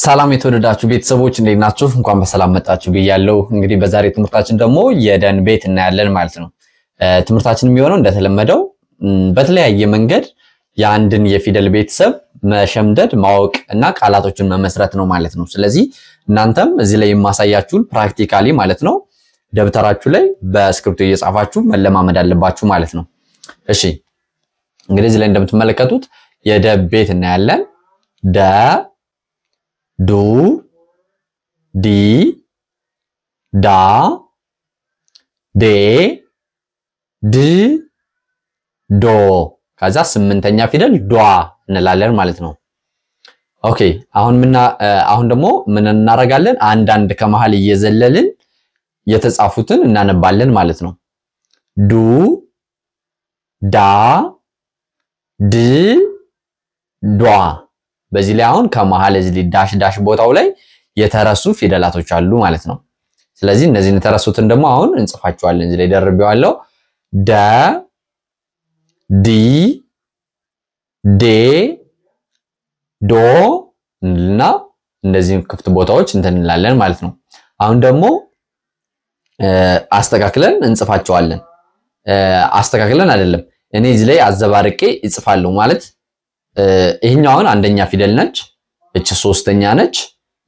ሰላም የተወደዳችሁ ቤተሰቦች እንዴት ናችሁ? እንኳን በሰላም መጣችሁ ብያለሁ። እንግዲህ በዛሬ ትምህርታችን ደግሞ የደን ቤት እናያለን ማለት ነው። ትምህርታችን የሚሆነው እንደተለመደው በተለያየ መንገድ የአንድን የፊደል ቤተሰብ መሸምደድ ማወቅ እና ቃላቶችን መመስረት ነው ማለት ነው። ስለዚህ እናንተም እዚህ ላይ የማሳያችሁን ፕራክቲካሊ ማለት ነው ደብተራችሁ ላይ በስክሪፕቶ እየጻፋችሁ መለማመድ አለባችሁ ማለት ነው። እሺ እንግዲህ እዚህ ላይ እንደምትመለከቱት የደ ቤት እናያለን። ደ ዱ ዲ ዳ ዴ ድ ዶ ከዛ ስምንተኛ ፊደል ዷ እንላለን ማለት ነው። ኦኬ አሁን ደግሞ ምን እናደርጋለን? አንድ ከመሃል እየዘለልን የተጻፉትን እናነባለን ማለት ነው። ዱ ዳ ድ ዷ በዚህ ላይ አሁን ከመሃል እዚህ ዳሽ ቦታው ላይ የተረሱ ፊደላቶች አሉ ማለት ነው። ስለዚህ እነዚህን የተረሱትን ደግሞ አሁን እንጽፋቸዋለን። እዚህ ላይ ደርቤዋለሁ። ደ ዲ ዴ ዶ እና እነዚህን ክፍት ቦታዎች እንላለን ማለት ነው። አሁን ደግሞ አስተካክለን እንጽፋቸዋለን። አስተካክለን አይደለም እኔ እዚህ ላይ አዘባርቄ እጽፋለሁ ማለት ይሄኛውን አንደኛ ፊደል ነች፣ እቺ ሶስተኛ ነች፣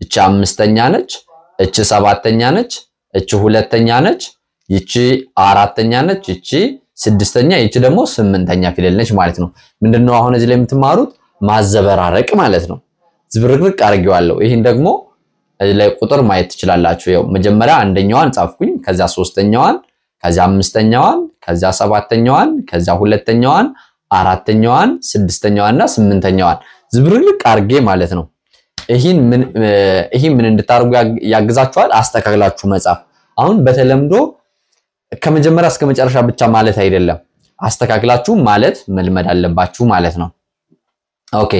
እቺ አምስተኛ ነች፣ እቺ ሰባተኛ ነች፣ እቺ ሁለተኛ ነች፣ ይቺ አራተኛ ነች፣ ይቺ ስድስተኛ፣ ይቺ ደግሞ ስምንተኛ ፊደል ነች ማለት ነው። ምንድነው አሁን እዚህ ላይ የምትማሩት ማዘበራረቅ ማለት ነው። ዝብርቅርቅ አድርጌዋለሁ። ይሄን ደግሞ እዚህ ላይ ቁጥር ማየት ትችላላችሁ። ያው መጀመሪያ አንደኛዋን ጻፍኩኝ፣ ከዛ ሶስተኛዋን፣ ከዛ አምስተኛዋን፣ ከዛ ሰባተኛዋን፣ ከዛ ሁለተኛዋን፣ አራተኛዋን፣ ስድስተኛዋንና ስምንተኛዋን ዝብርቅርቅ አድርጌ ማለት ነው። ይሄን ምን እንድታርጉ ያግዛችኋል? አስተካክላችሁ መጻፍ። አሁን በተለምዶ ከመጀመሪያ እስከ መጨረሻ ብቻ ማለት አይደለም፣ አስተካክላችሁ ማለት መልመድ አለባችሁ ማለት ነው። ኦኬ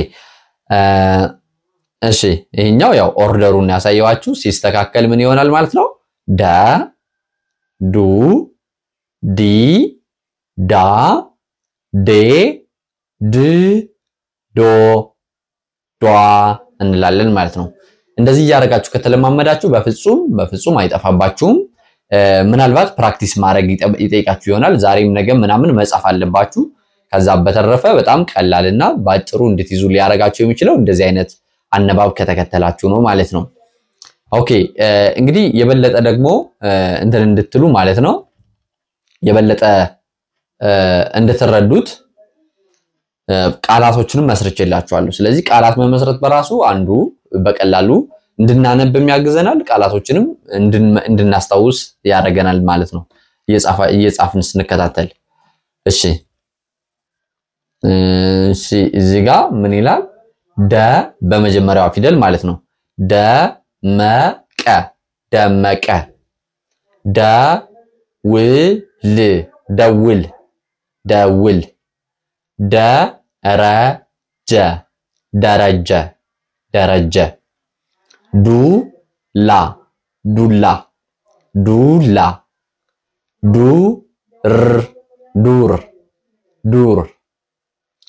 እሺ ይሄኛው ያው ኦርደሩን ያሳየዋችሁ ሲስተካከል ምን ይሆናል ማለት ነው? ደ ዱ ዲ ዳ ዴ ድ ዶ ዷ እንላለን ማለት ነው። እንደዚህ እያደረጋችሁ ከተለማመዳችሁ በፍጹም አይጠፋባችሁም። ምናልባት ፕራክቲስ ማድረግ ይጠይቃችሁ ይሆናል። ዛሬም ነገም ምናምን መጻፍ አለባችሁ። ከዛ በተረፈ በጣም ቀላልና ባጭሩ እንድትይዙ ሊያረጋችሁ የሚችለው እንደዚህ አይነት አነባብ ከተከተላችሁ ነው ማለት ነው። ኦኬ እንግዲህ የበለጠ ደግሞ እንትን እንድትሉ ማለት ነው የበለጠ እንድትረዱት ቃላቶችንም መስርቼላችኋለሁ። ስለዚህ ቃላት መመስረት በራሱ አንዱ በቀላሉ እንድናነብ የሚያግዘናል፣ ቃላቶችንም እንድናስታውስ ያደርገናል ማለት ነው እየጻፍን ስንከታተል። እሺ እዚህ ጋር ምን ይላል? ደ በመጀመሪያው ፊደል ማለት ነው። ደመቀ ደመቀ ደውል ደውል ደውል ደረጀ ደረጀ ደረጀ ዱላ ዱላ ዱላ ዱር ዱር ዱር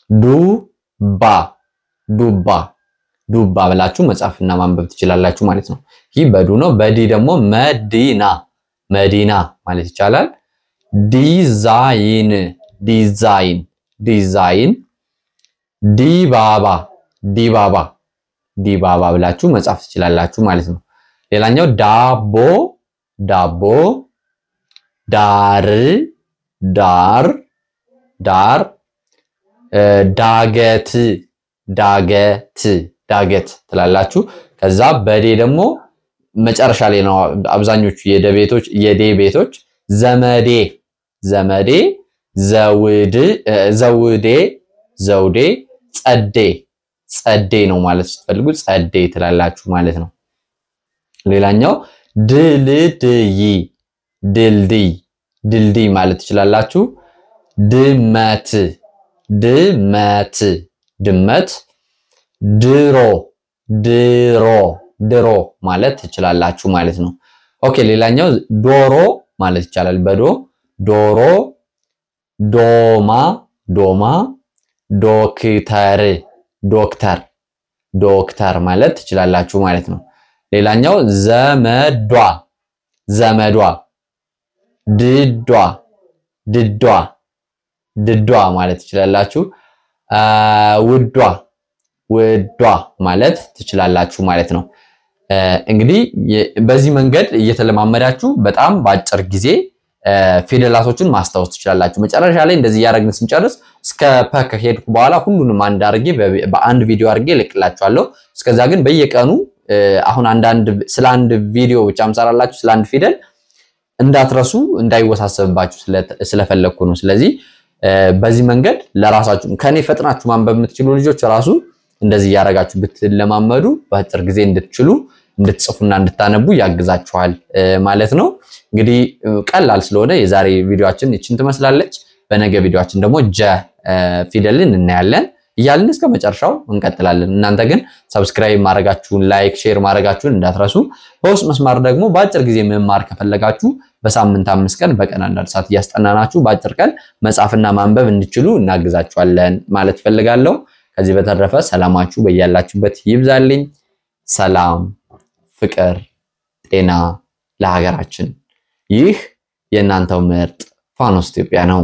ዱባ ዱባ ዱባ ብላችሁ መጻፍና ማንበብ ትችላላችሁ ማለት ነው። ይህ በዱ ነው። በዲ ደግሞ መዲና መዲና ማለት ይቻላል። ዲዛይን ዲዛይን ዲዛይን ዲባባ ዲባባ ዲባባ ብላችሁ መጻፍ ትችላላችሁ ማለት ነው። ሌላኛው ዳቦ ዳቦ ዳር ዳር ዳር ዳገት ዳገት ዳገት ትላላችሁ። ከዛ በዴ ደግሞ መጨረሻ ላይ ነው አብዛኞቹ የዴ ቤቶች ዘመዴ ዘመዴ ዘውድ ዘውዴ ዘውዴ ጸዴ ጸዴ ነው ማለት ስትፈልጉ ጸዴ ትላላችሁ ማለት ነው። ሌላኛው ድልድይ ድልድይ ድልድይ ማለት ትችላላችሁ። ድመት ድመት ድመት ድሮ ድሮ ድሮ ማለት ትችላላችሁ ማለት ነው። ኦኬ ሌላኛው ዶሮ ማለት ይቻላል። በዶ ዶሮ ዶማ ዶማ ዶክተር ዶክተር ዶክተር ማለት ትችላላችሁ ማለት ነው። ሌላኛው ዘመዷ ዘመዷ ድዷ ድዷ ድዷ ማለት ትችላላችሁ። ውዷ ውዷ ማለት ትችላላችሁ ማለት ነው። እንግዲህ በዚህ መንገድ እየተለማመዳችሁ በጣም በአጭር ጊዜ ፊደላቶችን ማስታወስ ትችላላችሁ። መጨረሻ ላይ እንደዚህ ያረግን ስንጨርስ እስከ ፐ ከሄድኩ በኋላ ሁሉንም አንድ አርጌ በአንድ ቪዲዮ አርጌ ልቅላችኋለሁ። እስከዛ ግን በየቀኑ አሁን ስለ አንድ ቪዲዮ ብቻ አምሳራላችሁ ስለ አንድ ፊደል እንዳትረሱ እንዳይወሳሰብባችሁ ስለፈለኩ ነው። ስለዚህ በዚህ መንገድ ለራሳችሁ ከኔ ፈጥናችሁ ማንበብ የምትችሉ ልጆች ራሱ እንደዚህ ያረጋችሁ ብትለማመዱ በአጭር ጊዜ እንድትችሉ እንድትጽፉና እንድታነቡ ያግዛችኋል ማለት ነው። እንግዲህ ቀላል ስለሆነ የዛሬ ቪዲዮአችን እቺን ትመስላለች። በነገ ቪዲዮአችን ደግሞ ጀ ፊደልን እናያለን እያልን እስከ መጨረሻው እንቀጥላለን። እናንተ ግን ሰብስክራይብ ማድረጋችሁን ላይክ ሼር ማድረጋችሁን እንዳትረሱ። በውስጥ መስመር ደግሞ በአጭር ጊዜ መማር ከፈለጋችሁ በሳምንት 5 ቀን በቀን 1 ሰዓት እያስጠናናችሁ በአጭር ቀን መጻፍና ማንበብ እንድትችሉ እናግዛችኋለን ማለት ፈልጋለሁ። ከዚህ በተረፈ ሰላማችሁ በያላችሁበት ይብዛልኝ። ሰላም፣ ፍቅር፣ ጤና ለሀገራችን። ይህ የእናንተው ምርጥ ፋኖስ ኢትዮጵያ ነው።